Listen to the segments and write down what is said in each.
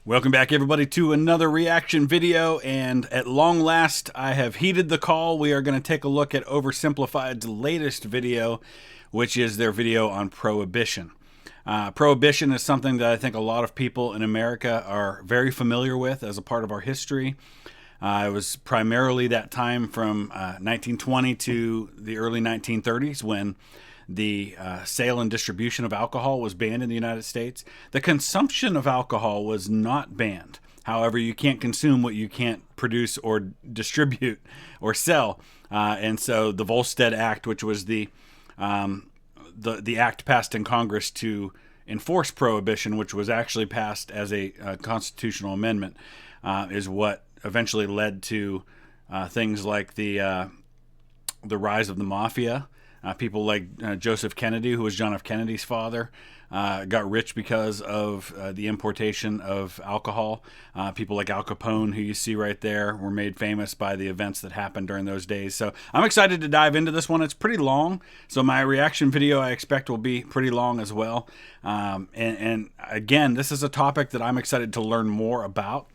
Welcome back, everybody, to another reaction video, and at long last, I have heeded the call. We are going to take a look at Oversimplified's latest video, which is their video on Prohibition. Prohibition is something that I think a lot of people in America are very familiar with as a part of our history. It was primarily that time from 1920 to the early 1930s when the sale and distribution of alcohol was banned in the United States. The consumption of alcohol was not banned. However, you can't consume what you can't produce or distribute or sell. And so the Volstead Act, which was the act passed in Congress to enforce prohibition, which was actually passed as a constitutional amendment, is what eventually led to things like the rise of the mafia. People like Joseph Kennedy, who was John F. Kennedy's father, got rich because of the importation of alcohol. People like Al Capone, who you see right there, were made famous by the events that happened during those days. So I'm excited to dive into this one. It's pretty long, so my reaction video, I expect, will be pretty long as well. And again, this is a topic that I'm excited to learn more about.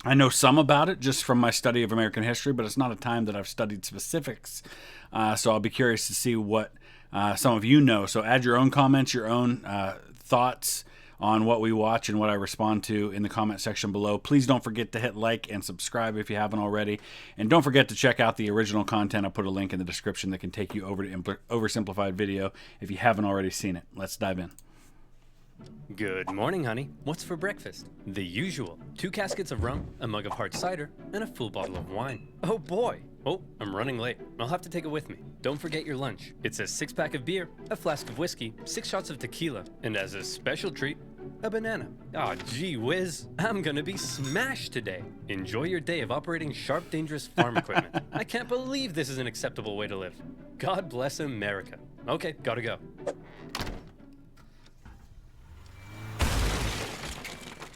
I know some about it just from my study of American history, but it's not a time that I've studied specifics. So I'll be curious to see what some of you know. So add your own comments, your own thoughts on what we watch and what I respond to in the comment section below. Please don't forget to hit like and subscribe if you haven't already. And don't forget to check out the original content. I'll put a link in the description that can take you over to Oversimplified video if you haven't already seen it. Let's dive in. Good morning, honey. What's for breakfast? The usual. 2 caskets of rum, a mug of hard cider, and a full bottle of wine. Oh boy! Oh, I'm running late. I'll have to take it with me. Don't forget your lunch. It's a 6-pack of beer, a flask of whiskey, 6 shots of tequila, and as a special treat, a banana. Aw, gee whiz. I'm gonna be smashed today. Enjoy your day of operating sharp, dangerous farm equipment. I can't believe this is an acceptable way to live. God bless America. Okay, gotta go.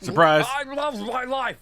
Surprise! I love my life!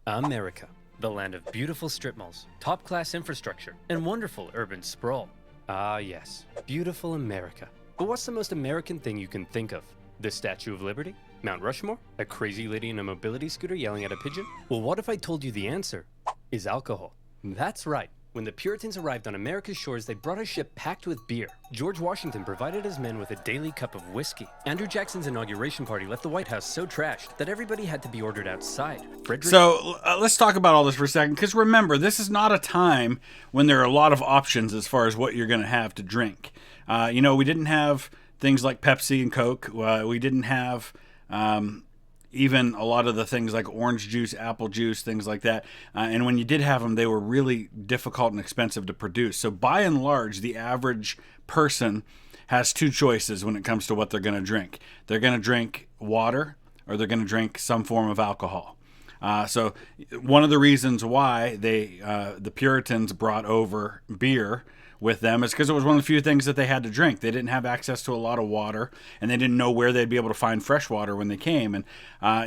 America, the land of beautiful strip malls, top-class infrastructure, and wonderful urban sprawl. Ah yes, beautiful America. But what's the most American thing you can think of? The Statue of Liberty? Mount Rushmore? A crazy lady in a mobility scooter yelling at a pigeon? Well, what if I told you the answer is alcohol? That's right. When the Puritans arrived on America's shores, they brought a ship packed with beer. George Washington provided his men with a daily cup of whiskey. Andrew Jackson's inauguration party left the White House so trashed that everybody had to be ordered outside. So let's talk about all this for a second, because remember, this is not a time when there are a lot of options as far as what you're going to have to drink. You know, we didn't have things like Pepsi and Coke. We didn't have even a lot of the things like orange juice, apple juice, things like that. And when you did have them, they were really difficult and expensive to produce. So by and large, the average person has 2 choices when it comes to what they're going to drink. They're going to drink water, or they're going to drink some form of alcohol. So one of the reasons why the Puritans brought over beer with them is because it was one of the few things that they had to drink. They didn't have access to a lot of water, and they didn't know where they'd be able to find fresh water when they came. And,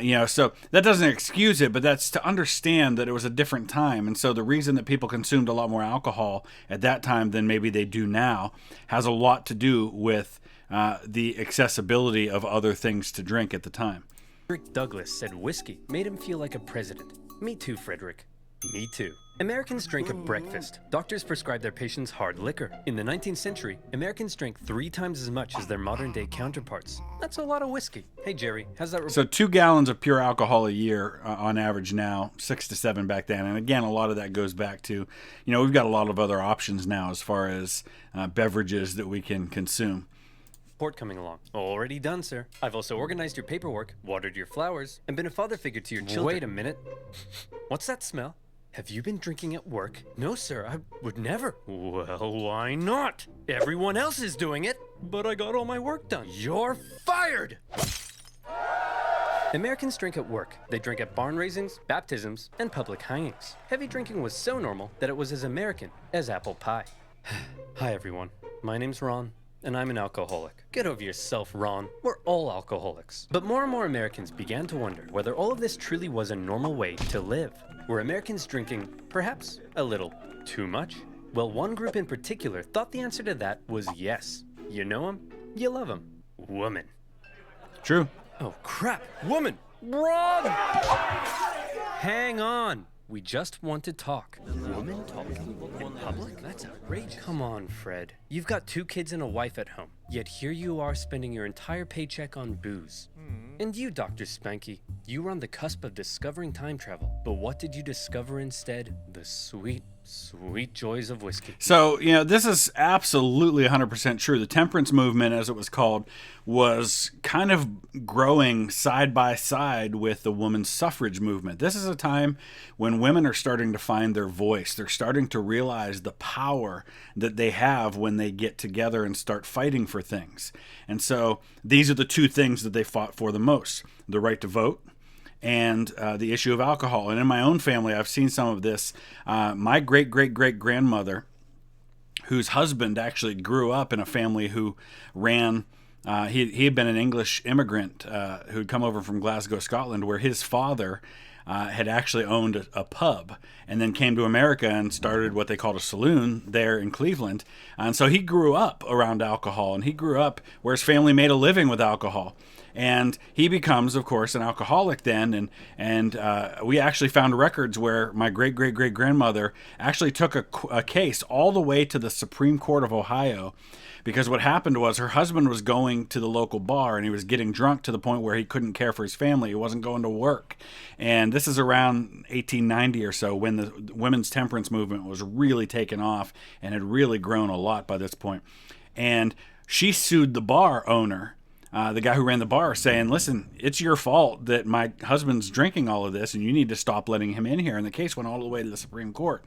you know, so that doesn't excuse it, but that's to understand that it was a different time. And so the reason that people consumed a lot more alcohol at that time than maybe they do now has a lot to do with the accessibility of other things to drink at the time. Frederick Douglass said whiskey made him feel like a president. Me too, Frederick. Me too. Americans drink at breakfast. Doctors prescribe their patients hard liquor. In the 19th century, Americans drank 3 times as much as their modern-day counterparts. That's a lot of whiskey. Hey, Jerry, how's that? So 2 gallons of pure alcohol a year on average now, 6 to 7 back then. And again, a lot of that goes back to, you know, we've got a lot of other options now as far as beverages that we can consume. Report coming along. Already done, sir. I've also organized your paperwork, watered your flowers, and been a father figure to your children. Wait a minute. What's that smell? Have you been drinking at work? No, sir, I would never. Well, why not? Everyone else is doing it, but I got all my work done. You're fired! Americans drink at work. They drink at barn raisings, baptisms, and public hangings. Heavy drinking was so normal that it was as American as apple pie. Hi, everyone. My name's Ron, and I'm an alcoholic. Get over yourself, Ron. We're all alcoholics. But more and more Americans began to wonder whether all of this truly was a normal way to live. Were Americans drinking, perhaps, a little too much? Well, one group in particular thought the answer to that was yes. You know them, you love them. woman. True. Oh, crap. Woman! Run! Hang on. We just want to talk. Woman talking in public? That's outrageous. Come on, Fred. You've got 2 kids and a wife at home. Yet here you are spending your entire paycheck on booze. And you, Dr. Spanky, you were on the cusp of discovering time travel. But what did you discover instead? The sweet, sweet joys of whiskey. So, this is absolutely 100% true. The temperance movement, as it was called, was kind of growing side by side with the women's suffrage movement. This is a time when women are starting to find their voice. They're starting to realize the power that they have when they get together and start fighting for things. And so these are the 2 things that they fought for the most: the right to vote and the issue of alcohol. And in my own family, I've seen some of this. My great-great-great-grandmother, whose husband actually grew up in a family who ran, he had been an English immigrant who'd come over from Glasgow, Scotland, where his father had actually owned a pub and then came to America and started what they called a saloon there in Cleveland. And so he grew up around alcohol, and he grew up where his family made a living with alcohol. And he becomes, of course, an alcoholic then. And we actually found records where my great-great-great-grandmother actually took a case all the way to the Supreme Court of Ohio, because what happened was her husband was going to the local bar and he was getting drunk to the point where he couldn't care for his family. He wasn't going to work. And this is around 1890 or so, when the women's temperance movement was really taken off and had really grown a lot by this point. And she sued the bar owner, the guy who ran the bar, saying, listen, it's your fault that my husband's drinking all of this and you need to stop letting him in here. And the case went all the way to the Supreme Court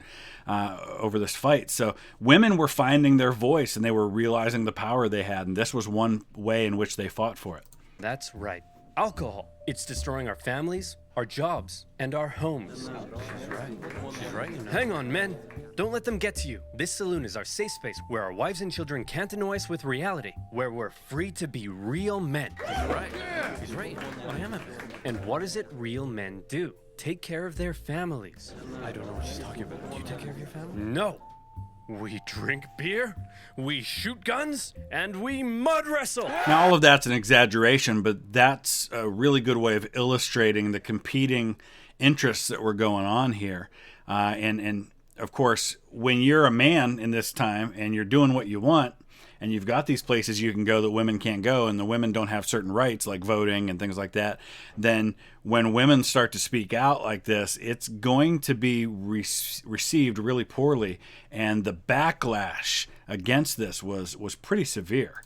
over this fight. So women were finding their voice and they were realizing the power they had. And this was one way in which they fought for it. That's right. Alcohol. It's destroying our families, our jobs, and our homes. She's right. Hang on, men. Don't let them get to you. This saloon is our safe space where our wives and children can't annoy us with reality, where we're free to be real men. He's right. He's right. I am a man. And what does it real men do? Take care of their families. I don't know what she's talking about. Do you take care of your family? No. We drink beer, we shoot guns, and we mud wrestle. Now, all of that's an exaggeration, but that's a really good way of illustrating the competing interests that were going on here. And of course, when you're a man in this time and you're doing what you want, and you've got these places you can go that women can't go, and the women don't have certain rights like voting and things like that, then when women start to speak out like this, it's going to be received really poorly. And the backlash against this was pretty severe.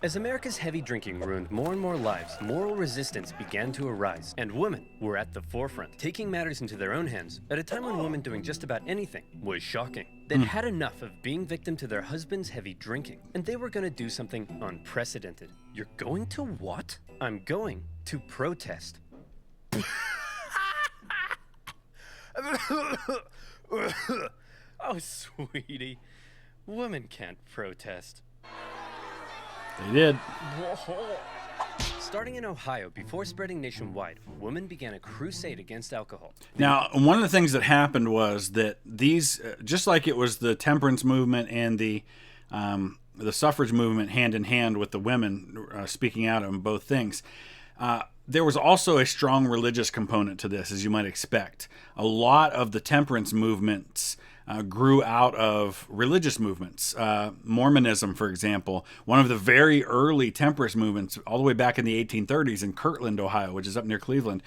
As America's heavy drinking ruined more and more lives, moral resistance began to arise, and women were at the forefront, taking matters into their own hands at a time when women doing just about anything was shocking. They'd had enough of being victim to their husband's heavy drinking, and they were going to do something unprecedented. You're going to what? I'm going to protest. Oh, sweetie, women can't protest. They did. Starting in Ohio, before spreading nationwide, women began a crusade against alcohol. Now, one of the things that happened was that these, just like it was the temperance movement and the suffrage movement hand in hand with the women speaking out on both things, there was also a strong religious component to this, as you might expect. A lot of the temperance movements grew out of religious movements. Mormonism, for example, one of the very early temperance movements, all the way back in the 1830s in Kirtland, Ohio, which is up near Cleveland,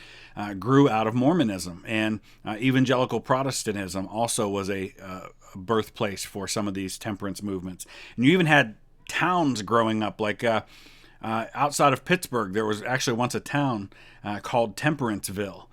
grew out of Mormonism. And evangelical Protestantism also was a birthplace for some of these temperance movements. And you even had towns growing up, like outside of Pittsburgh, there was actually once a town called Temperanceville.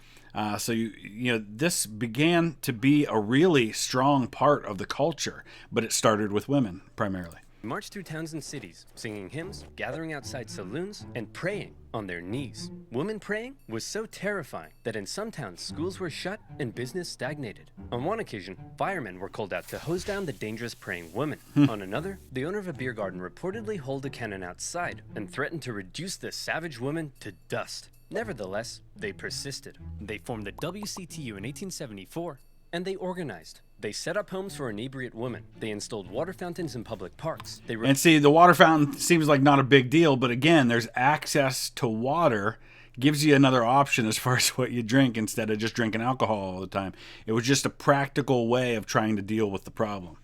So this began to be a really strong part of the culture, but it started with women primarily. Marched through towns and cities, singing hymns, gathering outside saloons, and praying on their knees. Women praying was so terrifying that in some towns, schools were shut and business stagnated. On one occasion, firemen were called out to hose down the dangerous praying women. On another, the owner of a beer garden reportedly held a cannon outside and threatened to reduce the savage women to dust. Nevertheless, they persisted. They formed the WCTU in 1874, and they organized. They set up homes for inebriate women. They installed water fountains in public parks. And see, the water fountain seems like not a big deal, but again, there's access to water, gives you another option as far as what you drink instead of just drinking alcohol all the time. It was just a practical way of trying to deal with the problem.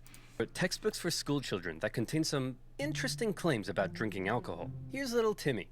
Textbooks for school children that contain some interesting claims about drinking alcohol. Here's little Timmy.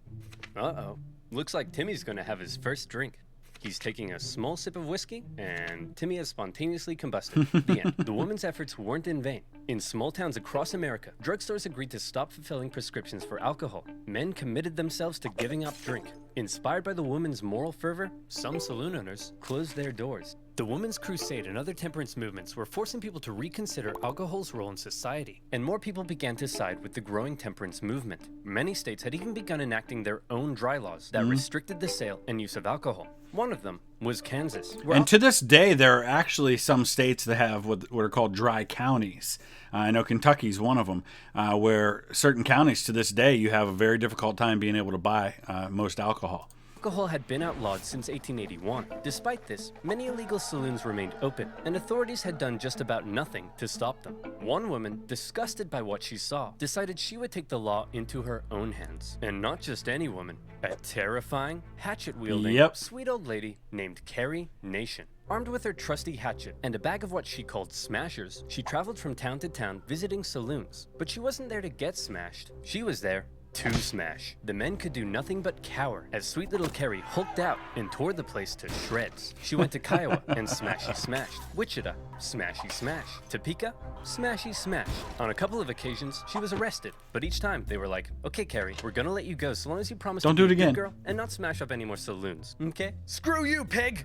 Uh-oh. Looks like Timmy's gonna have his first drink. He's taking a small sip of whiskey, and Timmy has spontaneously combusted. The end. The woman's efforts weren't in vain. In small towns across America, drugstores agreed to stop fulfilling prescriptions for alcohol. Men committed themselves to giving up drink. Inspired by the woman's moral fervor, some saloon owners closed their doors. The Women's Crusade and other temperance movements were forcing people to reconsider alcohol's role in society, and more people began to side with the growing temperance movement. Many states had even begun enacting their own dry laws that restricted the sale and use of alcohol. One of them was Kansas. And to this day, there are actually some states that have what are called dry counties. I know Kentucky's one of them, where certain counties to this day, you have a very difficult time being able to buy most alcohol. Alcohol had been outlawed since 1881. Despite this, many illegal saloons remained open, and authorities had done just about nothing to stop them. One woman, disgusted by what she saw, decided she would take the law into her own hands. And not just any woman, a terrifying, hatchet-wielding, sweet old lady named Carrie Nation. Armed with her trusty hatchet and a bag of what she called smashers, she traveled from town to town visiting saloons. But she wasn't there to get smashed. She was there to smash. The men could do nothing but cower as sweet little Carrie hulked out and tore the place to shreds. She went to Kiowa and smashy smashed. Wichita, smashy smash. Topeka, smashy smash. On a couple of occasions, she was arrested, but each time they were like, "Okay, Carrie, we're gonna let you go so long as you promise Don't to do be it a good again. girl and not smash up any more saloons, okay? Screw you, pig!"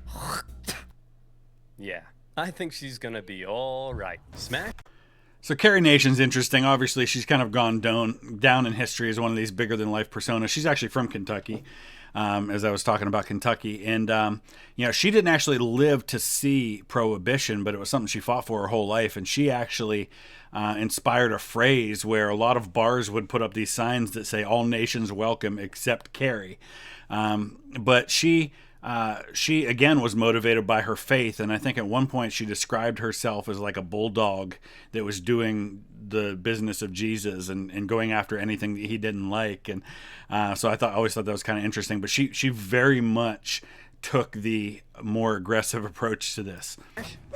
Yeah, I think she's gonna be all right. Smash. So Carrie Nation's interesting. Obviously, she's kind of gone down in history as one of these bigger-than-life personas. She's actually from Kentucky, as I was talking about Kentucky. And, she didn't actually live to see Prohibition, but it was something she fought for her whole life. And she actually inspired a phrase where a lot of bars would put up these signs that say, "All nations welcome except Carrie." But she again was motivated by her faith, and I think at one point she described herself as like a bulldog that was doing the business of Jesus and going after anything that he didn't like. And so I always thought that was kind of interesting. But she very much took the more aggressive approach to this.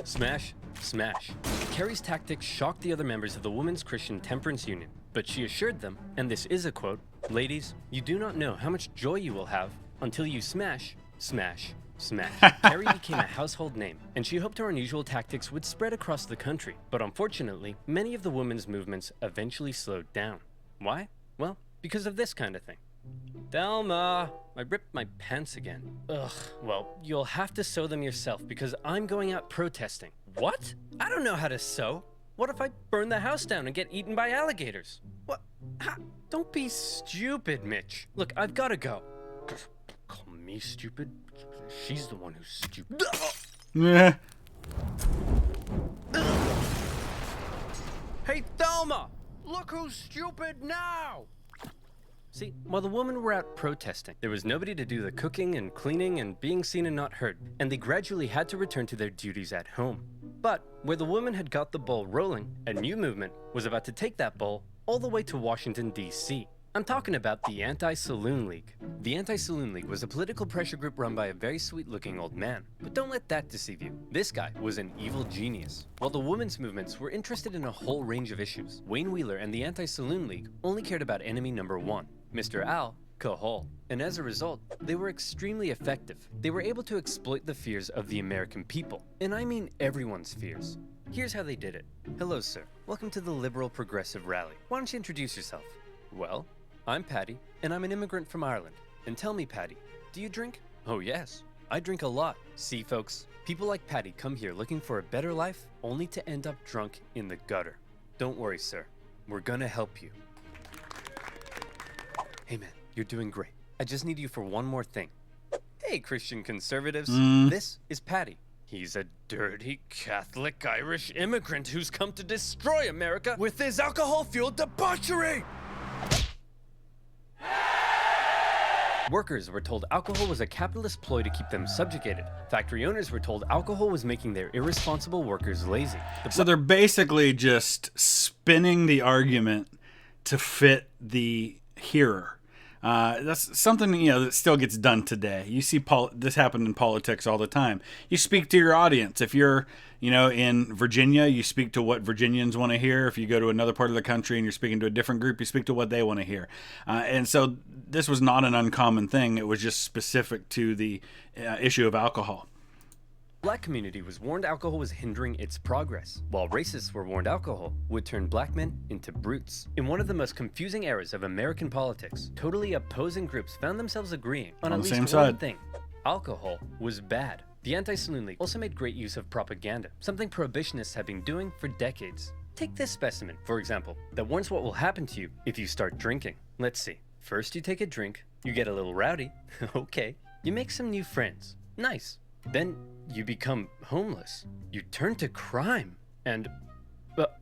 Smash, smash. Carrie's tactics shocked the other members of the Women's Christian Temperance Union, but she assured them, and this is a quote, "Ladies, you do not know how much joy you will have until you smash, smash, smash." Carrie became a household name, and she hoped her unusual tactics would spread across the country. But unfortunately, many of the women's movements eventually slowed down. Why? Well, because of this kind of thing. Thelma, I ripped my pants again. Ugh, well, you'll have to sew them yourself because I'm going out protesting. What? I don't know how to sew. What if I burn the house down and get eaten by alligators? What? Don't be stupid, Mitch. Look, I've got to go. Call me stupid? She's the one who's stupid. Yeah. Hey, Thelma! Look who's stupid now! See, while the women were out protesting, there was nobody to do the cooking and cleaning and being seen and not heard, and they gradually had to return to their duties at home. But where the women had got the ball rolling, a new movement was about to take that ball all the way to Washington, D.C. I'm talking about the Anti-Saloon League. The Anti-Saloon League was a political pressure group run by a very sweet-looking old man. But don't let that deceive you. This guy was an evil genius. While the women's movements were interested in a whole range of issues, Wayne Wheeler and the Anti-Saloon League only cared about enemy number one, Mr. Alcohol. And as a result, they were extremely effective. They were able to exploit the fears of the American people. And I mean everyone's fears. Here's how they did it. Hello, sir. Welcome to the Liberal Progressive Rally. Why don't you introduce yourself? Well, I'm Patty, and I'm an immigrant from Ireland. And tell me, Patty, do you drink? Oh yes, I drink a lot. See, folks, people like Patty come here looking for a better life, only to end up drunk in the gutter. Don't worry, sir. We're gonna help you. Hey man, you're doing great. I just need you for one more thing. Hey, Christian conservatives. This is Patty. He's a dirty Catholic Irish immigrant who's come to destroy America with his alcohol-fueled debauchery! Workers were told alcohol was a capitalist ploy to keep them subjugated. Factory owners were told alcohol was making their irresponsible workers lazy. So they're basically just spinning the argument to fit the hearer. That's something, that still gets done today. You see this happen in politics all the time. You speak to your audience. If you're, in Virginia, you speak to what Virginians want to hear. If you go to another part of the country and you're speaking to a different group, you speak to what they want to hear. And so this was not an uncommon thing. It was just specific to the issue of alcohol. Black community was warned alcohol was hindering its progress, while racists were warned alcohol would turn black men into brutes. In one of the most confusing eras of American politics, totally opposing groups found themselves agreeing on at least one side. thing. Alcohol was bad. The Anti-Saloon League also made great use of propaganda, something prohibitionists have been doing for decades. Take this specimen, for example, that warns what will happen to you if you start drinking. Let's see. First you take a drink, you get a little rowdy, okay. You make some new friends, nice. Then you become homeless. You turn to crime. And, But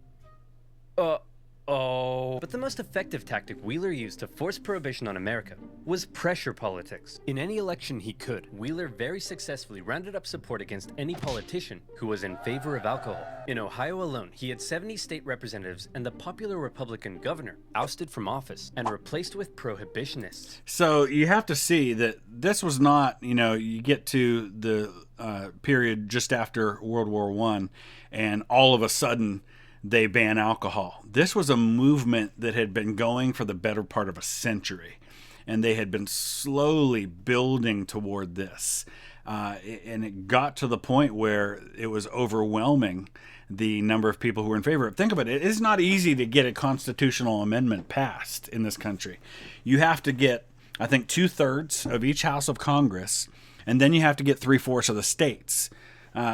the most effective tactic Wheeler used to force prohibition on America was pressure politics. In any election he could, Wheeler very successfully rounded up support against any politician who was in favor of alcohol. In Ohio alone, he had 70 state representatives and the popular Republican governor ousted from office and replaced with prohibitionists. So you have to see that this was not, you get to the period just after World War I, and all of a sudden they ban alcohol. This was a movement that had been going for the better part of a century, and they had been slowly building toward this. And it got to the point where it was overwhelming the number of people who were in favor of it. Think of it. It is not easy to get a constitutional amendment passed in this country. You have to get, I think, 2/3 of each house of Congress, and then you have to get 3/4 of the states.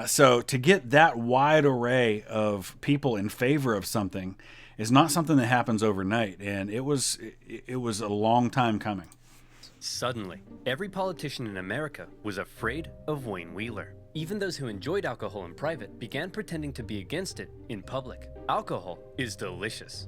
So to get that wide array of people in favor of something is not something that happens overnight, and it was a long time coming. Suddenly, every politician in America was afraid of Wayne Wheeler. Even those who enjoyed alcohol in private began pretending to be against it in public. Alcohol is delicious.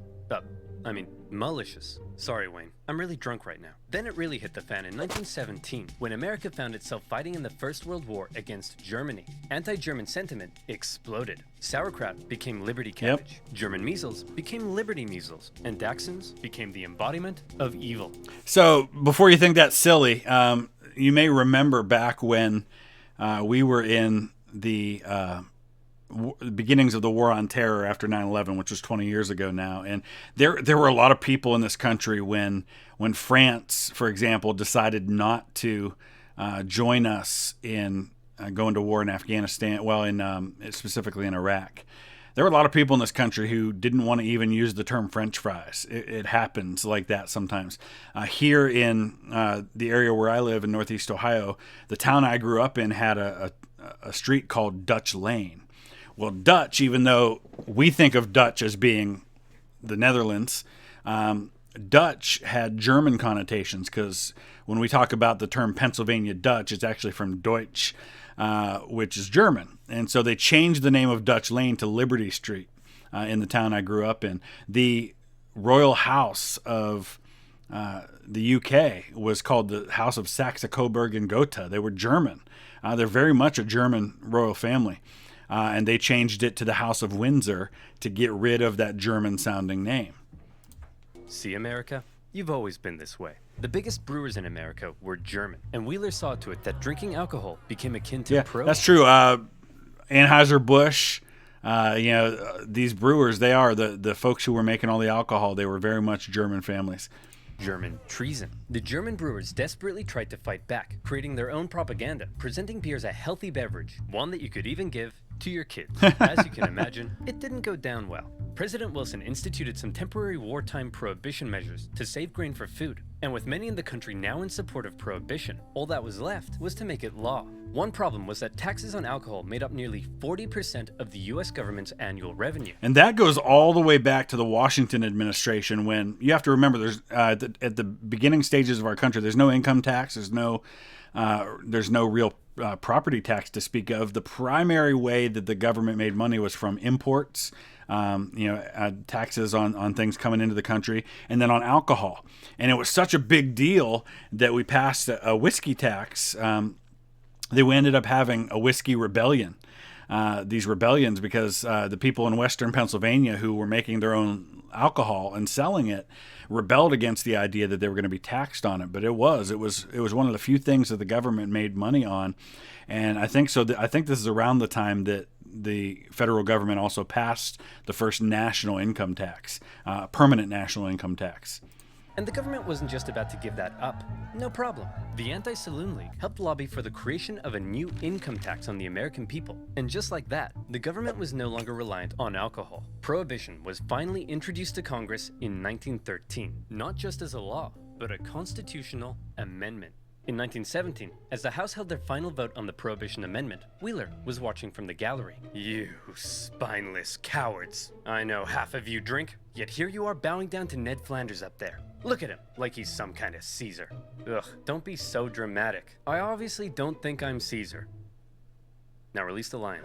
Malicious. Sorry, Wayne. I'm really drunk right now. Then it really hit the fan in 1917, when America found itself fighting in the First World War against Germany. Anti-German sentiment exploded. Sauerkraut became Liberty cabbage. Yep. German measles became Liberty measles. And Dachshunds became the embodiment of evil. So, before you think that's silly, you may remember back when we were in the beginnings of the War on Terror after 9/11, which was 20 years ago now. And there were a lot of people in this country when France, for example, decided not to join us in going to war in Afghanistan, specifically in Iraq. There were a lot of people in this country who didn't want to even use the term French fries. It happens like that sometimes. Here in the area where I live in Northeast Ohio, the town I grew up in had a street called Dutch Lane. Well, Dutch, even though we think of Dutch as being the Netherlands, Dutch had German connotations, because when we talk about the term Pennsylvania Dutch, it's actually from Deutsch, which is German. And so they changed the name of Dutch Lane to Liberty Street in the town I grew up in. The royal house of the UK was called the House of Saxe-Coburg and Gotha. They were German. They're very much a German royal family. And they changed it to the House of Windsor to get rid of that German-sounding name. See, America? You've always been this way. The biggest brewers in America were German, and Wheeler saw to it that drinking alcohol became akin to that's true. Anheuser-Busch, these brewers, they are the folks who were making all the alcohol. They were very much German families. German treason. The German brewers desperately tried to fight back, creating their own propaganda, presenting beer as a healthy beverage, one that you could even give to your kids. As you can imagine, it didn't go down well. President Wilson instituted some temporary wartime prohibition measures to save grain for food, and with many in the country now in support of prohibition, all that was left was to make it law. One problem was that taxes on alcohol made up nearly 40% of the U.S. government's annual revenue. And that goes all the way back to the Washington administration, when you have to remember there's at the beginning stages of our country, there's no income tax, there's no real property tax to speak of. The primary way that the government made money was from imports taxes on things coming into the country, and then on alcohol. And it was such a big deal that we passed a whiskey tax that we ended up having a whiskey rebellion. These rebellions because the people in Western Pennsylvania who were making their own alcohol and selling it rebelled against the idea that they were going to be taxed on it. But it was one of the few things that the government made money on, and I think so. I think this is around the time that the federal government also passed the first national income tax, permanent national income tax. And the government wasn't just about to give that up. No problem. The Anti-Saloon League helped lobby for the creation of a new income tax on the American people. And just like that, the government was no longer reliant on alcohol. Prohibition was finally introduced to Congress in 1913, not just as a law, but a constitutional amendment. In 1917, as the House held their final vote on the Prohibition Amendment, Wheeler was watching from the gallery. You spineless cowards. I know half of you drink, yet here you are bowing down to Ned Flanders up there. Look at him, like he's some kind of Caesar. Ugh, don't be so dramatic. I obviously don't think I'm Caesar. Now release the lion.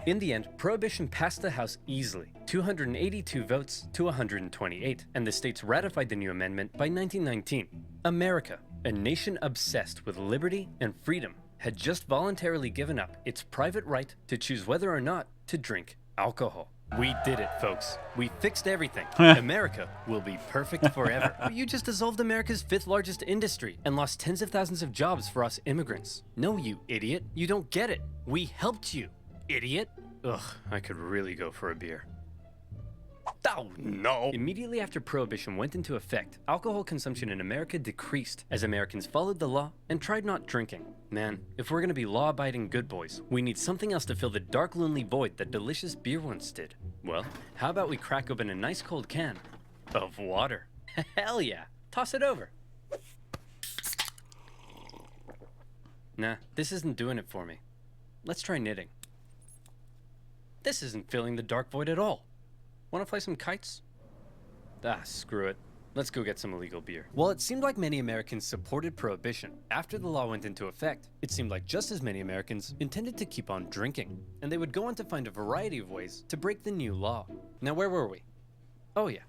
In the end, Prohibition passed the House easily, 282 votes to 128, and the states ratified the new amendment by 1919. America, a nation obsessed with liberty and freedom, had just voluntarily given up its private right to choose whether or not to drink alcohol. We did it, folks. We fixed everything. America will be perfect forever. You just dissolved America's 5th largest industry and lost tens of thousands of jobs for us immigrants. No, you idiot. You don't get it. We helped you, idiot. Ugh, I could really go for a beer. Oh, no. Immediately after Prohibition went into effect, alcohol consumption in America decreased as Americans followed the law and tried not drinking. Man, if we're gonna be law-abiding good boys, we need something else to fill the dark, lonely void that delicious beer once did. Well, how about we crack open a nice cold can of water? Hell yeah. Toss it over. Nah, this isn't doing it for me. Let's try knitting. This isn't filling the dark void at all. Want to play some kites? Ah, screw it. Let's go get some illegal beer. While it seemed like many Americans supported Prohibition, after the law went into effect, it seemed like just as many Americans intended to keep on drinking, and they would go on to find a variety of ways to break the new law. Now where were we? Oh yeah.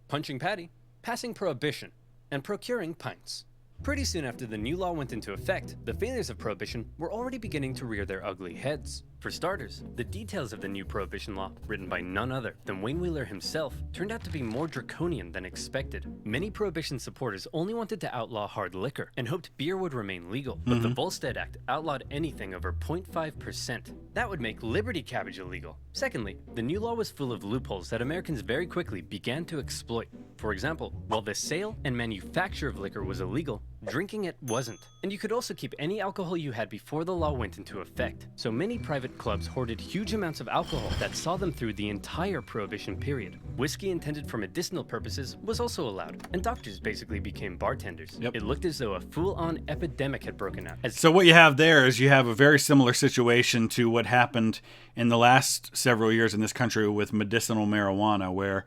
Punching Patty, passing Prohibition, and procuring pints. Pretty soon after the new law went into effect, the failures of Prohibition were already beginning to rear their ugly heads. For starters, the details of the new Prohibition law, written by none other than Wayne Wheeler himself, turned out to be more draconian than expected. Many Prohibition supporters only wanted to outlaw hard liquor and hoped beer would remain legal, but the Volstead Act outlawed anything over 0.5%. That would make Liberty Cabbage illegal. Secondly, the new law was full of loopholes that Americans very quickly began to exploit. For example, while the sale and manufacture of liquor was illegal, drinking it wasn't. And you could also keep any alcohol you had before the law went into effect. So many private clubs hoarded huge amounts of alcohol that saw them through the entire Prohibition period. Whiskey intended for medicinal purposes was also allowed, and doctors basically became bartenders. It looked as though a full-on epidemic had broken out. So what you have there is you have a very similar situation to what happened in the last several years in this country with medicinal marijuana, where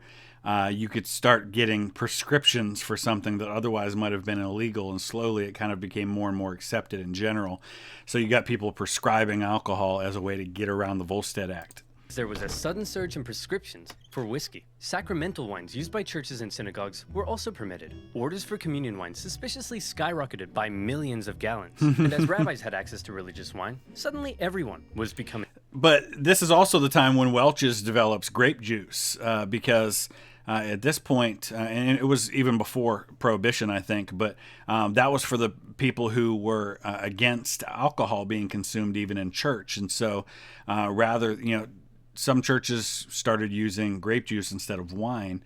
you could start getting prescriptions for something that otherwise might have been illegal, and slowly it kind of became more and more accepted in general. So you got people prescribing alcohol as a way to get around the Volstead Act. There was a sudden surge in prescriptions for whiskey. Sacramental wines used by churches and synagogues were also permitted. Orders for communion wine suspiciously skyrocketed by millions of gallons. And as rabbis had access to religious wine, suddenly everyone was becoming... But this is also the time when Welch's develops grape juice, because at this point, and it was even before Prohibition, I think, but that was for the people who were against alcohol being consumed even in church. And so some churches started using grape juice instead of wine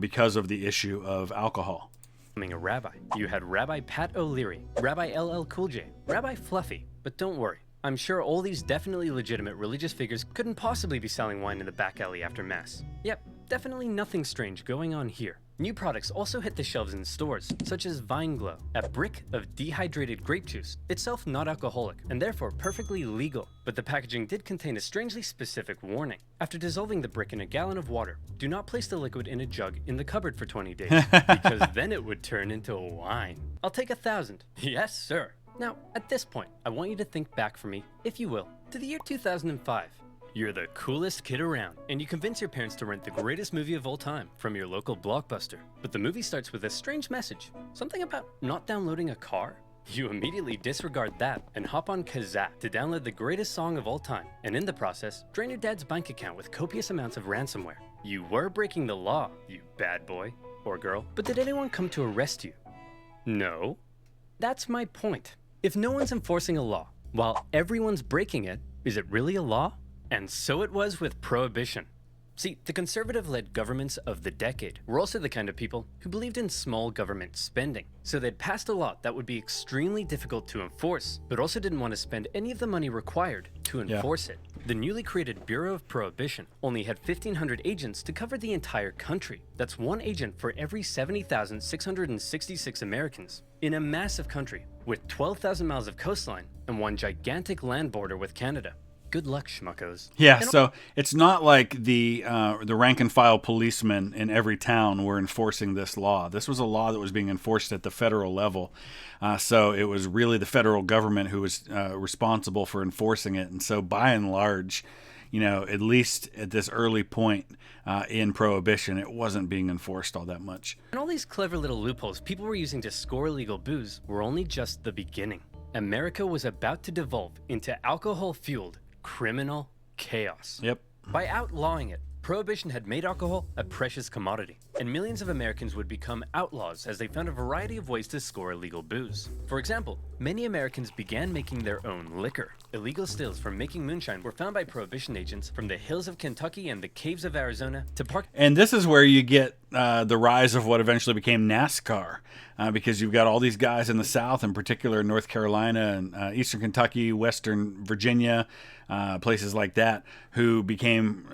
because of the issue of alcohol. Becoming a rabbi. You had Rabbi Pat O'Leary, Rabbi LL Cool J, Rabbi Fluffy. But don't worry, I'm sure all these definitely legitimate religious figures couldn't possibly be selling wine in the back alley after Mass. Yep, definitely nothing strange going on here. New products also hit the shelves in stores, such as Vine Glow, a brick of dehydrated grape juice, itself not alcoholic, and therefore perfectly legal. But the packaging did contain a strangely specific warning. After dissolving the brick in a gallon of water, do not place the liquid in a jug in the cupboard for 20 days, because then it would turn into wine. I'll take 1,000. Yes, sir. Now, at this point, I want you to think back for me, if you will, to the year 2005. You're the coolest kid around, and you convince your parents to rent the greatest movie of all time from your local Blockbuster. But the movie starts with a strange message. Something about not downloading a car? You immediately disregard that and hop on Kazaa to download the greatest song of all time, and in the process, drain your dad's bank account with copious amounts of ransomware. You were breaking the law, you bad boy or girl, but did anyone come to arrest you? No. That's my point. If no one's enforcing a law, while everyone's breaking it, is it really a law? And so it was with Prohibition. See, the conservative-led governments of the decade were also the kind of people who believed in small government spending. So they'd passed a law that would be extremely difficult to enforce, but also didn't want to spend any of the money required to enforce it. The newly created Bureau of Prohibition only had 1,500 agents to cover the entire country. That's one agent for every 70,666 Americans in a massive country with 12,000 miles of coastline and one gigantic land border with Canada. Good luck, schmuckos. Yeah, so it's not like the rank and file policemen in every town were enforcing this law. This was a law that was being enforced at the federal level. So it was really the federal government who was responsible for enforcing it. And so by and large, at least at this early point in Prohibition, it wasn't being enforced all that much. And all these clever little loopholes people were using to score illegal booze were only just the beginning. America was about to devolve into alcohol-fueled criminal chaos. Yep. By outlawing it, Prohibition had made alcohol a precious commodity, and millions of Americans would become outlaws as they found a variety of ways to score illegal booze. For example, many Americans began making their own liquor. Illegal stills from making moonshine were found by Prohibition agents from the hills of Kentucky and the caves of Arizona to park. And this is where you get the rise of what eventually became NASCAR, because you've got all these guys in the South, in particular North Carolina and Eastern Kentucky, Western Virginia, places like that, who became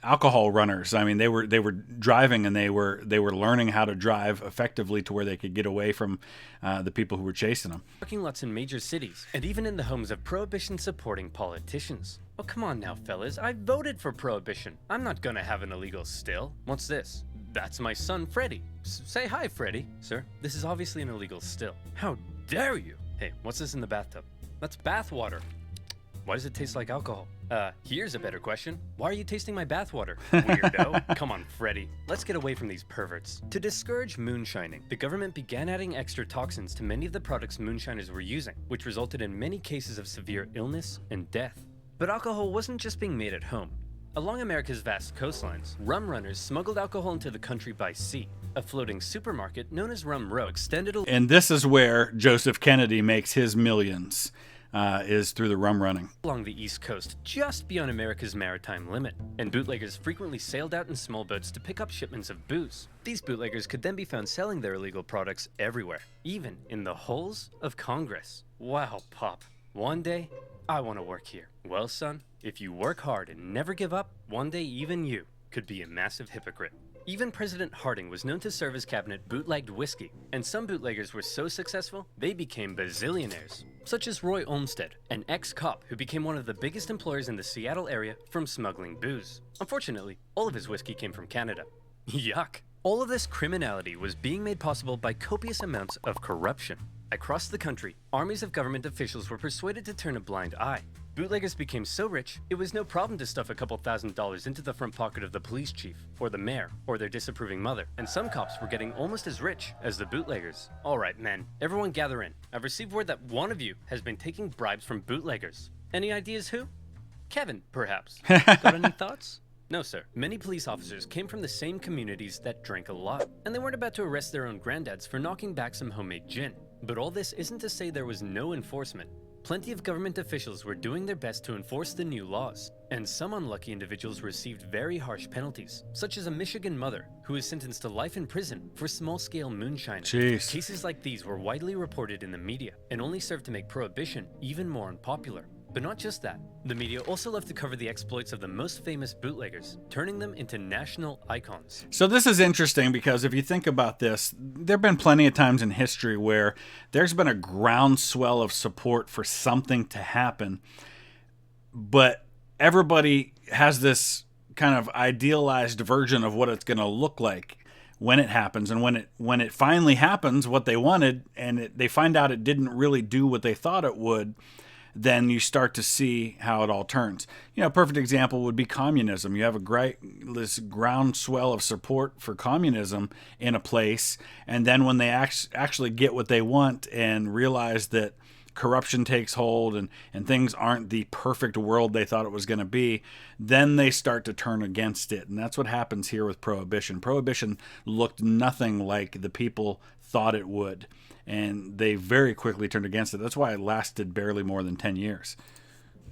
alcohol runners. I mean, they were driving, and they were learning how to drive effectively to where they could get away from the people who were chasing them. Parking lots in major cities, and even in the homes of Prohibition-supporting politicians. Oh, come on now, fellas. I voted for Prohibition. I'm not gonna have an illegal still. What's this? That's my son, Freddie. Say hi, Freddie. Sir, this is obviously an illegal still. How dare you? Hey, what's this in the bathtub? That's bath water. Why does it taste like alcohol? Here's a better question. Why are you tasting my bathwater, weirdo? Come on, Freddy. Let's get away from these perverts. To discourage moonshining, the government began adding extra toxins to many of the products moonshiners were using, which resulted in many cases of severe illness and death. But alcohol wasn't just being made at home. Along America's vast coastlines, rum runners smuggled alcohol into the country by sea. A floating supermarket known as Rum Row extended. And this is where Joseph Kennedy makes his millions. Is through the rum running. Along the East Coast, just beyond America's maritime limit, and bootleggers frequently sailed out in small boats to pick up shipments of booze. These bootleggers could then be found selling their illegal products everywhere, even in the halls of Congress. Wow, Pop. One day, I want to work here. Well, son, if you work hard and never give up, one day even you could be a massive hypocrite. Even President Harding was known to serve his cabinet bootlegged whiskey, and some bootleggers were so successful, they became bazillionaires, such as Roy Olmsted, an ex-cop who became one of the biggest employers in the Seattle area from smuggling booze. Unfortunately, all of his whiskey came from Canada. Yuck! All of this criminality was being made possible by copious amounts of corruption. Across the country, armies of government officials were persuaded to turn a blind eye. Bootleggers became so rich, it was no problem to stuff a couple $1,000s into the front pocket of the police chief, or the mayor, or their disapproving mother. And some cops were getting almost as rich as the bootleggers. Alright, men, everyone gather in. I've received word that one of you has been taking bribes from bootleggers. Any ideas who? Kevin, perhaps. Got any thoughts? No, sir. Many police officers came from the same communities that drank a lot, and they weren't about to arrest their own granddads for knocking back some homemade gin. But all this isn't to say there was no enforcement. Plenty of government officials were doing their best to enforce the new laws, and some unlucky individuals received very harsh penalties, such as a Michigan mother who was sentenced to life in prison for small-scale moonshining. Jeez. Cases like these were widely reported in the media, and only served to make Prohibition even more unpopular. But not just that, the media also loved to cover the exploits of the most famous bootleggers, turning them into national icons. So this is interesting because if you think about this, there have been plenty of times in history where there's been a groundswell of support for something to happen, but everybody has this kind of idealized version of what it's going to look like when it happens. And when it finally happens, what they wanted, and they find out it didn't really do what they thought it would, then you start to see how it all turns. A perfect example would be communism. You have this groundswell of support for communism in a place, and then when they actually get what they want and realize that corruption takes hold and things aren't the perfect world they thought it was going to be, then they start to turn against it. And that's what happens here with Prohibition. Prohibition looked nothing like the people thought it would, and they very quickly turned against it. That's why it lasted barely more than 10 years.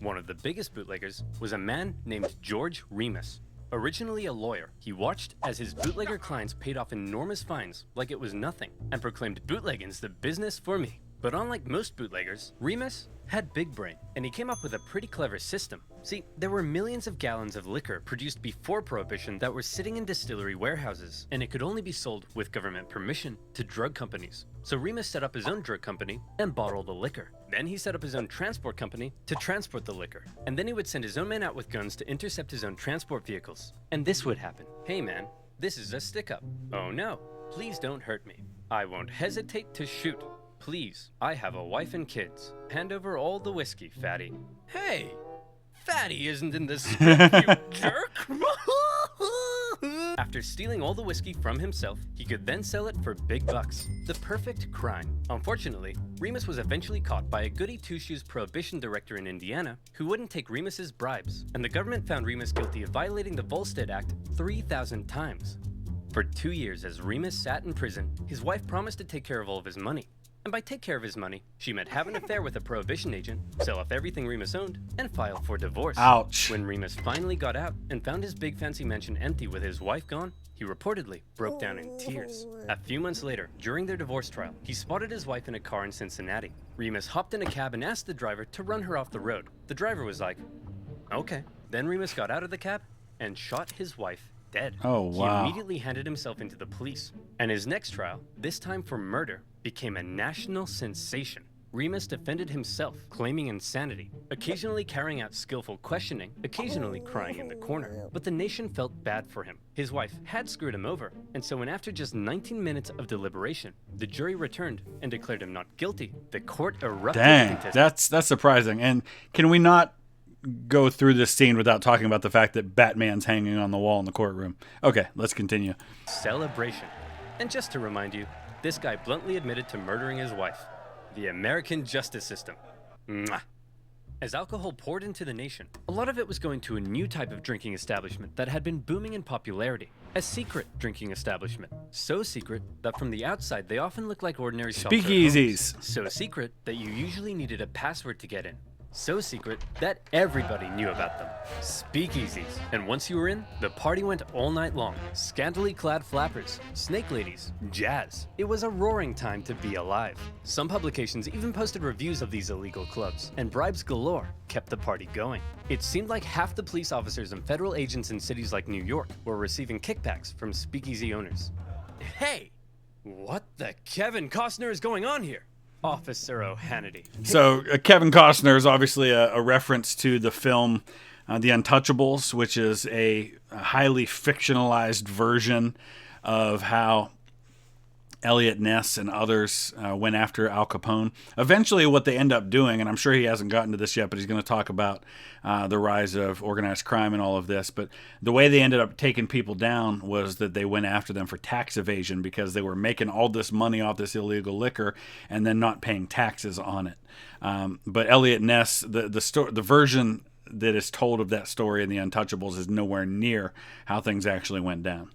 One of the biggest bootleggers was a man named George Remus. Originally a lawyer, he watched as his bootlegger clients paid off enormous fines like it was nothing and proclaimed bootlegging's the business for me. But unlike most bootleggers, Remus had big brain, and he came up with a pretty clever system. See, there were millions of gallons of liquor produced before Prohibition that were sitting in distillery warehouses, and it could only be sold with government permission to drug companies. So Remus set up his own drug company and bottled the liquor. Then he set up his own transport company to transport the liquor. And then he would send his own men out with guns to intercept his own transport vehicles. And this would happen. Hey man, this is a stick-up. Oh no, please don't hurt me. I won't hesitate to shoot. Please, I have a wife and kids. Hand over all the whiskey, Fatty. Hey, Fatty isn't in the script, you jerk! After stealing all the whiskey from himself, he could then sell it for big bucks. The perfect crime. Unfortunately, Remus was eventually caught by a goody two-shoes Prohibition director in Indiana who wouldn't take Remus's bribes, and the government found Remus guilty of violating the Volstead Act 3,000 times. For 2 years, as Remus sat in prison, his wife promised to take care of all of his money. And by take care of his money, she meant have an affair with a Prohibition agent, sell off everything Remus owned, and file for divorce. Ouch. When Remus finally got out and found his big fancy mansion empty with his wife gone, he reportedly broke down in tears. A few months later, during their divorce trial, he spotted his wife in a car in Cincinnati. Remus hopped in a cab and asked the driver to run her off the road. The driver was like, okay. Then Remus got out of the cab and shot his wife dead. Oh, wow. He immediately handed himself into the police. And his next trial, this time for murder, became a national sensation. Remus defended himself, claiming insanity, occasionally carrying out skillful questioning, occasionally crying in the corner. But the nation felt bad for him. His wife had screwed him over, and so when after just 19 minutes of deliberation, the jury returned and declared him not guilty, the court erupted. Dang, that's surprising. And can we not go through this scene without talking about the fact that Batman's hanging on the wall in the courtroom? Okay, let's continue. Celebration. And just to remind you, this guy bluntly admitted to murdering his wife. The American justice system. Mwah. As alcohol poured into the nation, a lot of it was going to a new type of drinking establishment that had been booming in popularity. A secret drinking establishment. So secret that from the outside they often looked like ordinary shops or Speakeasies. homes. So secret that you usually needed a password to get in. So secret that everybody knew about them. Speakeasies. And once you were in, the party went all night long. Scantily clad flappers, snake ladies, jazz. It was a roaring time to be alive. Some publications even posted reviews of these illegal clubs, and bribes galore kept the party going. It seemed like half the police officers and federal agents in cities like New York were receiving kickbacks from speakeasy owners. Hey, what the Kevin Costner is going on here? Officer O'Hannity. So Kevin Costner is obviously a reference to the film The Untouchables, which is a highly fictionalized version of how Elliot Ness and others went after Al Capone. Eventually what they end up doing, and I'm sure he hasn't gotten to this yet, but he's going to talk about the rise of organized crime and all of this. But the way they ended up taking people down was that they went after them for tax evasion because they were making all this money off this illegal liquor and then not paying taxes on it. But Elliot Ness, the version that is told of that story in The Untouchables is nowhere near how things actually went down.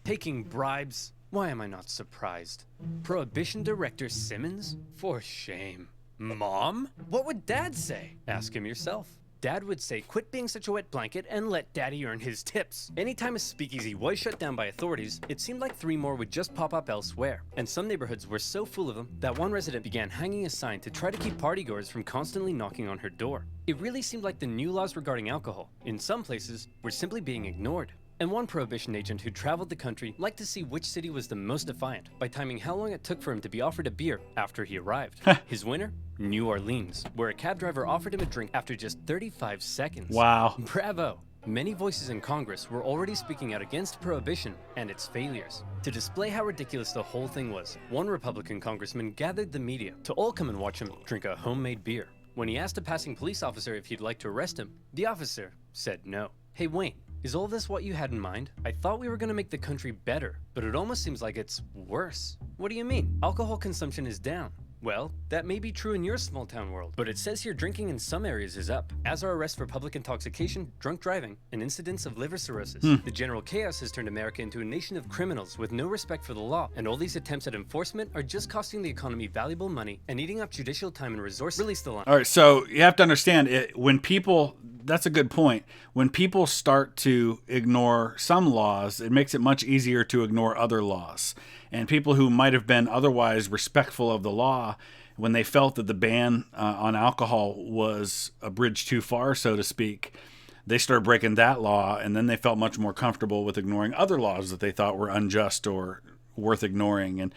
Taking bribes. Why am I not surprised? Prohibition director Simmons? For shame. Mom? What would Dad say? Ask him yourself. Dad would say, quit being such a wet blanket and let Daddy earn his tips. Anytime a speakeasy was shut down by authorities, it seemed like 3 more would just pop up elsewhere. And some neighborhoods were so full of them that one resident began hanging a sign to try to keep partygoers from constantly knocking on her door. It really seemed like the new laws regarding alcohol, in some places, were simply being ignored. And one Prohibition agent who traveled the country liked to see which city was the most defiant by timing how long it took for him to be offered a beer after he arrived. His winner? New Orleans, where a cab driver offered him a drink after just 35 seconds. Wow. Bravo! Many voices in Congress were already speaking out against Prohibition and its failures. To display how ridiculous the whole thing was, one Republican congressman gathered the media to all come and watch him drink a homemade beer. When he asked a passing police officer if he'd like to arrest him, the officer said no. Hey Wayne, is all this what you had in mind? I thought we were gonna make the country better, but it almost seems like it's worse. What do you mean? Alcohol consumption is down. Well, that may be true in your small town world, but it says here drinking in some areas is up, as are arrests for public intoxication, drunk driving, and incidents of liver cirrhosis. The general chaos has turned America into a nation of criminals with no respect for the law, and all these attempts at enforcement are just costing the economy valuable money and eating up judicial time and resources. Release the line. All right, so you have to understand, when people, that's a good point, when people start to ignore some laws, it makes it much easier to ignore other laws. And people who might have been otherwise respectful of the law, when they felt that the ban on alcohol was a bridge too far, so to speak, they started breaking that law, and then they felt much more comfortable with ignoring other laws that they thought were unjust or worth ignoring. And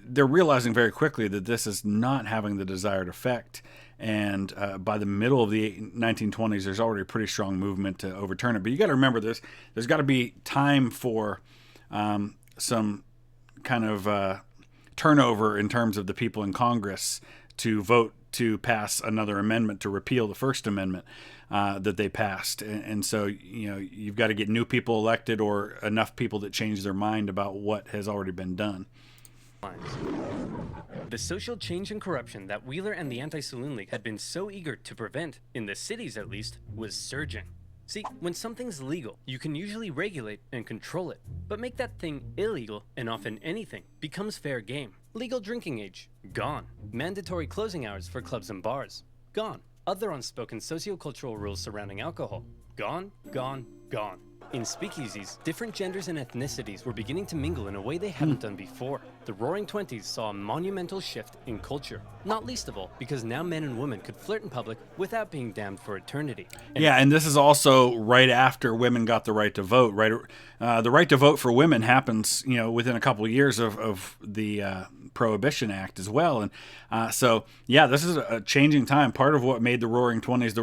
they're realizing very quickly that this is not having the desired effect. And by the middle of the 1920s, there's already a pretty strong movement to overturn it. But you got to remember, there's got to be time for some kind of turnover in terms of the people in Congress to vote to pass another amendment to repeal the First Amendment that they passed. And so, you've got to get new people elected or enough people that change their mind about what has already been done. The social change and corruption that Wheeler and the Anti-Saloon League had been so eager to prevent, in the cities at least, was surging. See, when something's legal, you can usually regulate and control it. But make that thing illegal, and often anything, becomes fair game. Legal drinking age, gone. Mandatory closing hours for clubs and bars, gone. Other unspoken sociocultural rules surrounding alcohol, gone, gone, gone. In speakeasies, different genders and ethnicities were beginning to mingle in a way they hadn't done before. The Roaring Twenties saw a monumental shift in culture, not least of all because now men and women could flirt in public without being damned for eternity. And this is also right after women got the right to vote. Right, the right to vote for women happens, within a couple of years of the Prohibition Act as well. And this is a changing time. Part of what made the Roaring Twenties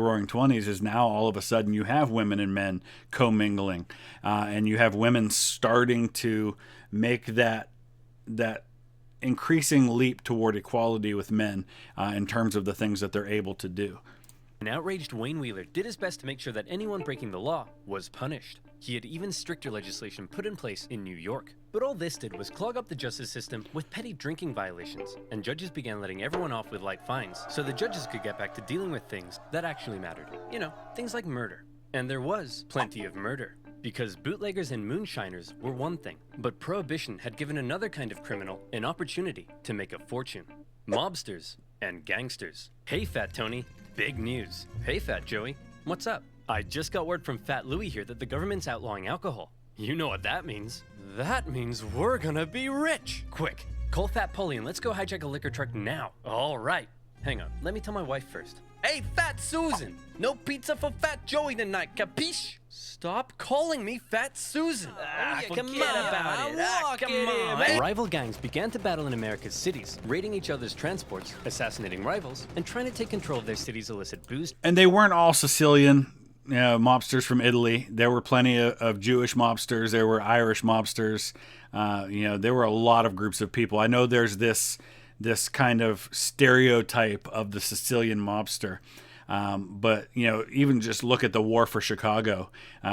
is now all of a sudden you have women and men commingling, and you have women starting to make that increasing leap toward equality with men in terms of the things that they're able to do. An outraged Wayne Wheeler did his best to make sure that anyone breaking the law was punished. He had even stricter legislation put in place in New York. But all this did was clog up the justice system with petty drinking violations, and judges began letting everyone off with light fines, so the judges could get back to dealing with things that actually mattered. Things like murder. And there was plenty of murder. Because bootleggers and moonshiners were one thing, but Prohibition had given another kind of criminal an opportunity to make a fortune. Mobsters and gangsters. Hey, Fat Tony. Big news. Hey, Fat Joey. What's up? I just got word from Fat Louie here that the government's outlawing alcohol. You know what that means. That means we're gonna be rich. Quick, call Fat Pauline and let's go hijack a liquor truck now. All right. Hang on, let me tell my wife first. Hey, Fat Susan! No pizza for Fat Joey tonight, capiche? Stop calling me Fat Susan! Come on! Rival gangs began to battle in America's cities, raiding each other's transports, assassinating rivals, and trying to take control of their city's illicit booze. And they weren't all Sicilian mobsters from Italy. There were plenty of Jewish mobsters. There were Irish mobsters. There were a lot of groups of people. I know there's this kind of stereotype of the Sicilian mobster. But even just look at the War for Chicago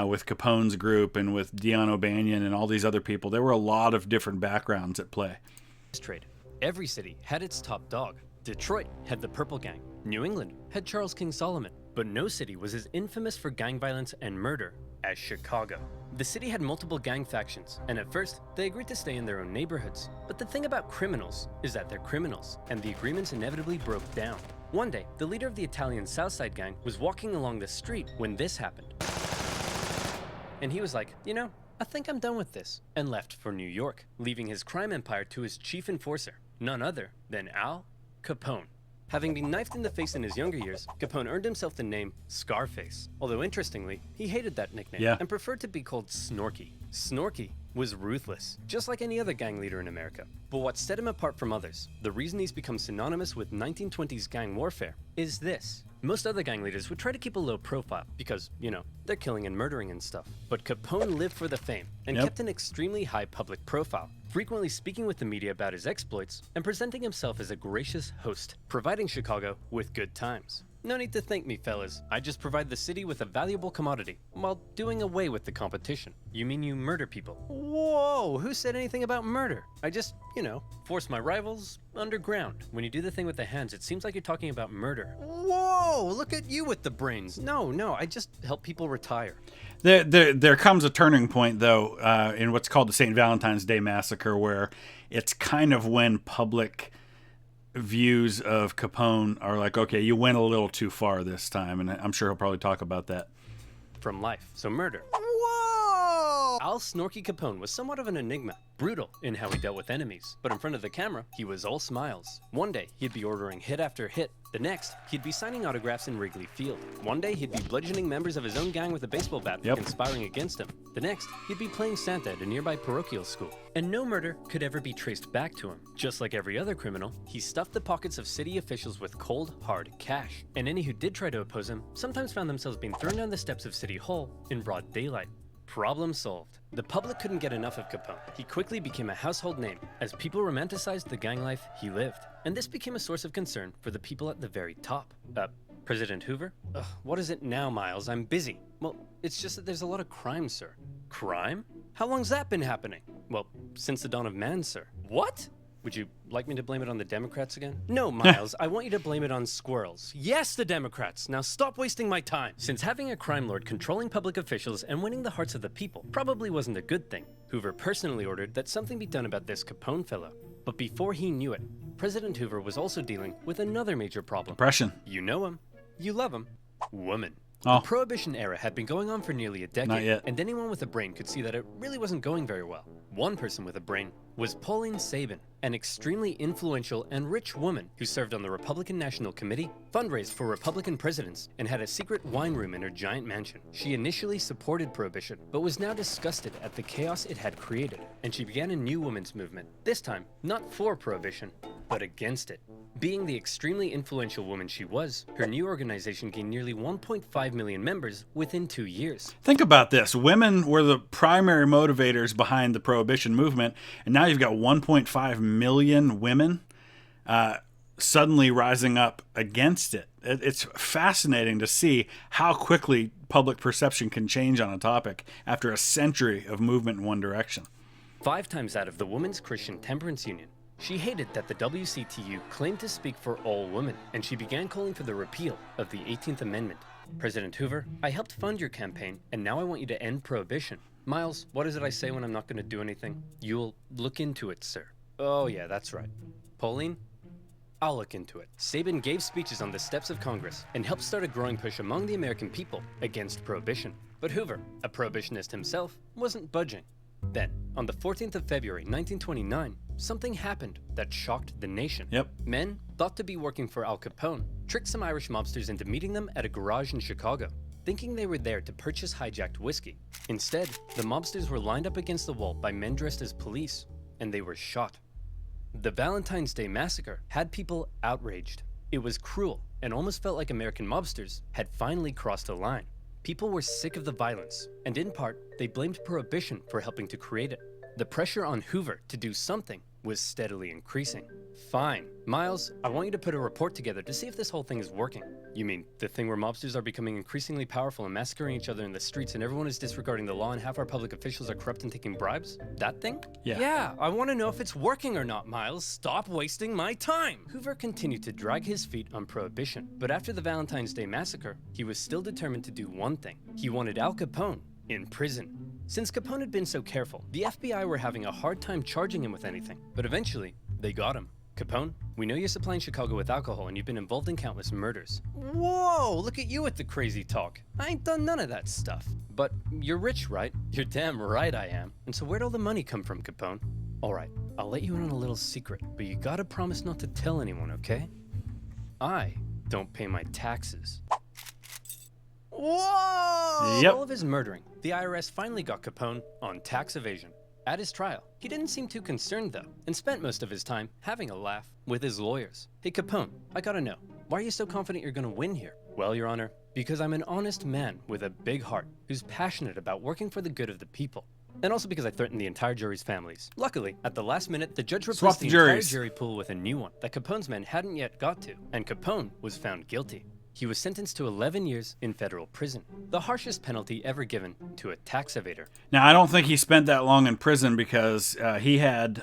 with Capone's group and with Dion O'Banion and all these other people. There were a lot of different backgrounds at play. Trade. Every city had its top dog. Detroit had the Purple Gang. New England had Charles King Solomon. But no city was as infamous for gang violence and murder as Chicago. The city had multiple gang factions, and at first, they agreed to stay in their own neighborhoods. But the thing about criminals is that they're criminals, and the agreements inevitably broke down. One day, the leader of the Italian Southside gang was walking along the street when this happened. And he was like, I think I'm done with this, and left for New York, leaving his crime empire to his chief enforcer, none other than Al Capone. Having been knifed in the face in his younger years, Capone earned himself the name Scarface. Although interestingly, he hated that nickname and preferred to be called Snorky. Snorky was ruthless, just like any other gang leader in America. But what set him apart from others, the reason he's become synonymous with 1920s gang warfare, is this. Most other gang leaders would try to keep a low profile because, you know, they're killing and murdering and stuff. But Capone lived for the fame and kept an extremely high public profile, frequently speaking with the media about his exploits and presenting himself as a gracious host, providing Chicago with good times. No need to thank me, fellas. I just provide the city with a valuable commodity while doing away with the competition. You mean you murder people? Whoa, who said anything about murder? I just, you know, force my rivals underground. When you do the thing with the hands, it seems like you're talking about murder. Whoa, look at you with the brains. No, I just help people retire. There comes a turning point, though, in what's called the St. Valentine's Day Massacre, where it's kind of when public views of Capone are like, okay, you went a little too far this time, and I'm sure he'll probably talk about that. From life, so murder. Whoa! Al Snorky Capone was somewhat of an enigma, brutal in how he dealt with enemies, but in front of the camera, he was all smiles. One day, he'd be ordering hit after hit. The next, he'd be signing autographs in Wrigley Field. One day, he'd be bludgeoning members of his own gang with a baseball bat for conspiring against him. The next, he'd be playing Santa at a nearby parochial school. And no murder could ever be traced back to him. Just like every other criminal, he stuffed the pockets of city officials with cold, hard cash. And any who did try to oppose him sometimes found themselves being thrown down the steps of City Hall in broad daylight. Problem solved. The public couldn't get enough of Capone. He quickly became a household name as people romanticized the gang life he lived. And this became a source of concern for the people at the very top. President Hoover? What is it now, Miles? I'm busy. Well, it's just that there's a lot of crime, sir. Crime? How long's that been happening? Well, since the dawn of man, sir. What? Would you like me to blame it on the Democrats again? No, Miles, I want you to blame it on squirrels. Yes, the Democrats! Now stop wasting my time! Since having a crime lord controlling public officials and winning the hearts of the people probably wasn't a good thing, Hoover personally ordered that something be done about this Capone fellow. But before he knew it, President Hoover was also dealing with another major problem. Depression. You know him. You love him. Woman. The Prohibition era had been going on for nearly a decade, Not yet. and anyone with a brain could see that it really wasn't going very well. One person with a brain was Pauline Saban, an extremely influential and rich woman who served on the Republican National Committee, fundraised for Republican presidents, and had a secret wine room in her giant mansion. She initially supported Prohibition, but was now disgusted at the chaos it had created, and she began a new women's movement, this time not for Prohibition, but against it. Being the extremely influential woman she was, her new organization gained nearly 1.5 million members within 2 years. Think about this. Women were the primary motivators behind the Prohibition movement, and now you've got 1.5 million women suddenly rising up against it. It's fascinating to see how quickly public perception can change on a topic after a century of movement in one direction. 5 times out of the Women's Christian Temperance Union, she hated that the WCTU claimed to speak for all women, and she began calling for the repeal of the 18th Amendment. President Hoover, I helped fund your campaign, and now I want you to end Prohibition. Miles, what is it I say when I'm not going to do anything? You'll look into it, sir. Oh yeah, that's right. Pauline? I'll look into it. Saban gave speeches on the steps of Congress and helped start a growing push among the American people against Prohibition. But Hoover, a prohibitionist himself, wasn't budging. Then, on the 14th of February 1929, something happened that shocked the nation. Men, thought to be working for Al Capone, tricked some Irish mobsters into meeting them at a garage in Chicago, thinking they were there to purchase hijacked whiskey. Instead, the mobsters were lined up against the wall by men dressed as police, and they were shot. The Valentine's Day Massacre had people outraged. It was cruel, and almost felt like American mobsters had finally crossed a line. People were sick of the violence, and in part, they blamed Prohibition for helping to create it. The pressure on Hoover to do something was steadily increasing. Fine. Miles, I want you to put a report together to see if this whole thing is working. You mean the thing where mobsters are becoming increasingly powerful and massacring each other in the streets and everyone is disregarding the law and half our public officials are corrupt and taking bribes? That thing? Yeah, I want to know if it's working or not, Miles. Stop wasting my time! Hoover continued to drag his feet on Prohibition, but after the Valentine's Day Massacre, he was still determined to do one thing. He wanted Al Capone in prison. Since Capone had been so careful, the FBI were having a hard time charging him with anything, but eventually, they got him. Capone, we know you're supplying Chicago with alcohol and you've been involved in countless murders. Whoa, look at you with the crazy talk. I ain't done none of that stuff. But you're rich, right? You're damn right I am. And so where'd all the money come from, Capone? Alright, I'll let you in on a little secret, but you gotta promise not to tell anyone, okay? I don't pay my taxes. Whoa! Yep. All of his murdering, the IRS finally got Capone on tax evasion. At his trial, he didn't seem too concerned though, and spent most of his time having a laugh with his lawyers. Hey Capone, I gotta know, why are you so confident you're gonna win here? Well, Your Honor, because I'm an honest man with a big heart who's passionate about working for the good of the people. And also because I threatened the entire jury's families. Luckily, at the last minute, the judge replaced the entire jury pool with a new one that Capone's men hadn't yet got to, and Capone was found guilty. He was sentenced to 11 years in federal prison, the harshest penalty ever given to a tax evader. Now, I don't think he spent that long in prison because he had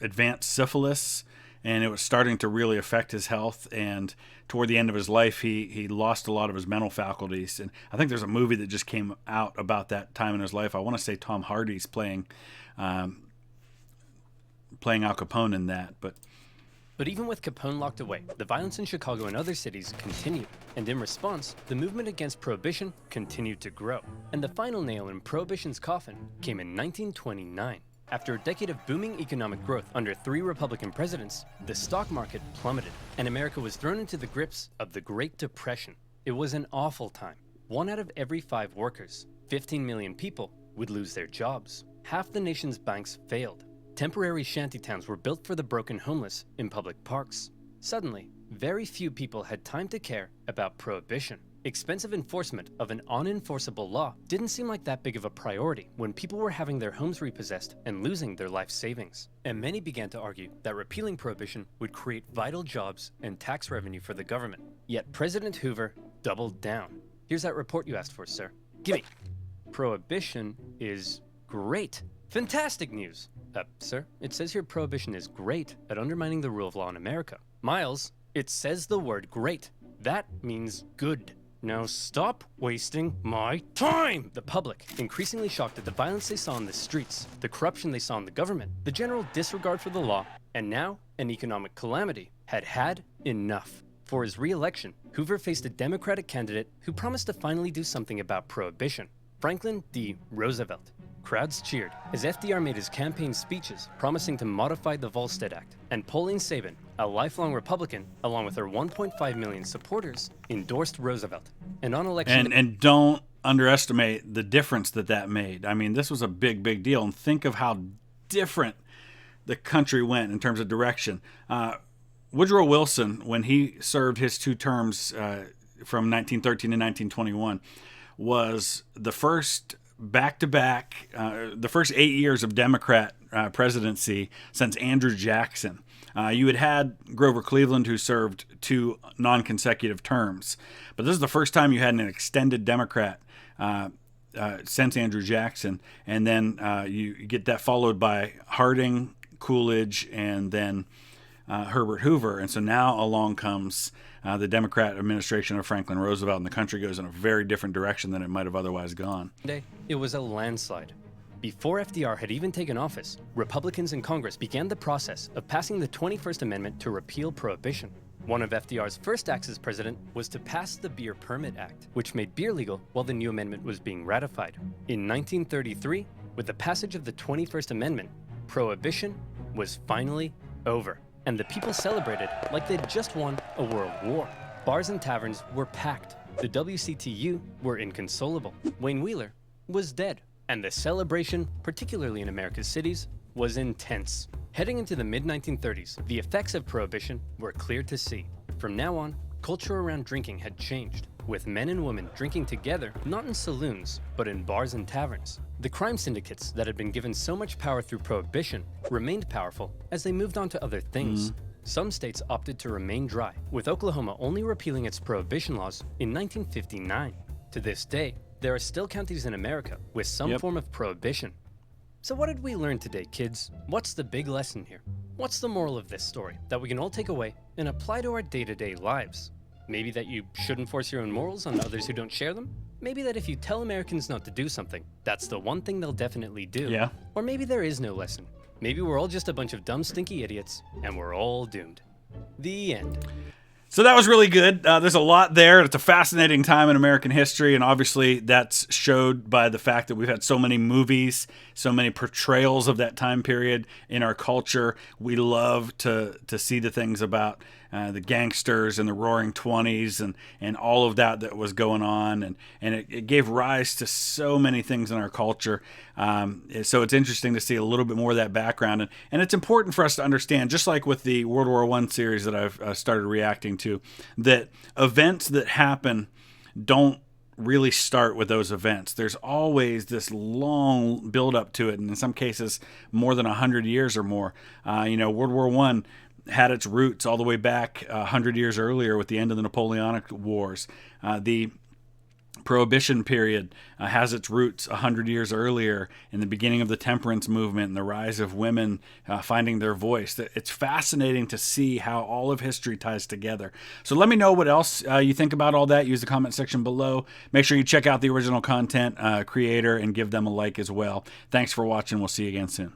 advanced syphilis, and it was starting to really affect his health. And toward the end of his life, he lost a lot of his mental faculties. And I think there's a movie that just came out about that time in his life. I want to say Tom Hardy's playing Al Capone in that, But even with Capone locked away, the violence in Chicago and other cities continued, and in response, the movement against Prohibition continued to grow. And the final nail in Prohibition's coffin came in 1929. After a decade of booming economic growth under 3 Republican presidents, the stock market plummeted, and America was thrown into the grips of the Great Depression. It was an awful time. 1 out of every 5 workers, 15 million people, would lose their jobs. Half the nation's banks failed. Temporary shantytowns were built for the broken homeless in public parks. Suddenly, very few people had time to care about Prohibition. Expensive enforcement of an unenforceable law didn't seem like that big of a priority when people were having their homes repossessed and losing their life savings. And many began to argue that repealing Prohibition would create vital jobs and tax revenue for the government. Yet President Hoover doubled down. Here's that report you asked for, sir. Gimme. Prohibition is great. Fantastic news. Sir, it says here Prohibition is great at undermining the rule of law in America. Miles, it says the word great. That means good. Now stop wasting my time! The public, increasingly shocked at the violence they saw in the streets, the corruption they saw in the government, the general disregard for the law, and now an economic calamity, had enough. For his re-election, Hoover faced a Democratic candidate who promised to finally do something about Prohibition, Franklin D. Roosevelt. Crowds cheered as FDR made his campaign speeches promising to modify the Volstead Act, and Pauline Saban, a lifelong Republican, along with her 1.5 million supporters, endorsed Roosevelt. And on election and don't underestimate the difference that made. I mean, this was a big deal, and think of how different the country went in terms of direction. Woodrow Wilson, when he served his 2 terms from 1913 to 1921, was the first back-to-back, the first 8 years of Democrat presidency since Andrew Jackson. You had Grover Cleveland, who served 2 non-consecutive terms. But this is the first time you had an extended Democrat since Andrew Jackson. And then you get that followed by Harding, Coolidge, and then Herbert Hoover. And so now along comes the Democrat administration of Franklin Roosevelt, and the country goes in a very different direction than it might have otherwise gone. It was a landslide. Before FDR had even taken office, Republicans in Congress began the process of passing the 21st Amendment to repeal Prohibition. One of FDR's first acts as president was to pass the Beer Permit Act, which made beer legal while the new amendment was being ratified. In 1933, with the passage of the 21st Amendment, Prohibition was finally over, and the people celebrated like they'd just won a world war. Bars and taverns were packed. The WCTU were inconsolable. Wayne Wheeler was dead. And the celebration, particularly in America's cities, was intense. Heading into the mid-1930s, the effects of Prohibition were clear to see. From now on, culture around drinking had changed, with men and women drinking together, not in saloons, but in bars and taverns. The crime syndicates that had been given so much power through Prohibition remained powerful as they moved on to other things. Some states opted to remain dry, with Oklahoma only repealing its Prohibition laws in 1959. To this day, there are still counties in America with some form of Prohibition. So what did we learn today, kids? What's the big lesson here? What's the moral of this story that we can all take away and apply to our day-to-day lives? Maybe that you shouldn't force your own morals on others who don't share them? Maybe that if you tell Americans not to do something, that's the one thing they'll definitely do. Yeah. Or maybe there is no lesson. Maybe we're all just a bunch of dumb, stinky idiots, and we're all doomed. The end. So that was really good. There's a lot there. It's a fascinating time in American history, and obviously that's showed by the fact that we've had so many movies, so many portrayals of that time period in our culture. We love to see the things about the gangsters and the Roaring Twenties and all of that was going on, and it gave rise to so many things in our culture. So it's interesting to see a little bit more of that background, and it's important for us to understand, just like with the World War I series that I've started reacting to, that events that happen don't really start with those events. There's always this long build up to it, and in some cases more than 100 years or more. World War I had its roots all the way back 100 years earlier with the end of the Napoleonic Wars. The Prohibition period has its roots 100 years earlier in the beginning of the temperance movement and the rise of women finding their voice. It's fascinating to see how all of history ties together. So let me know what else you think about all that. Use the comment section below. Make sure you check out the original content creator and give them a like as well. Thanks for watching. We'll see you again soon.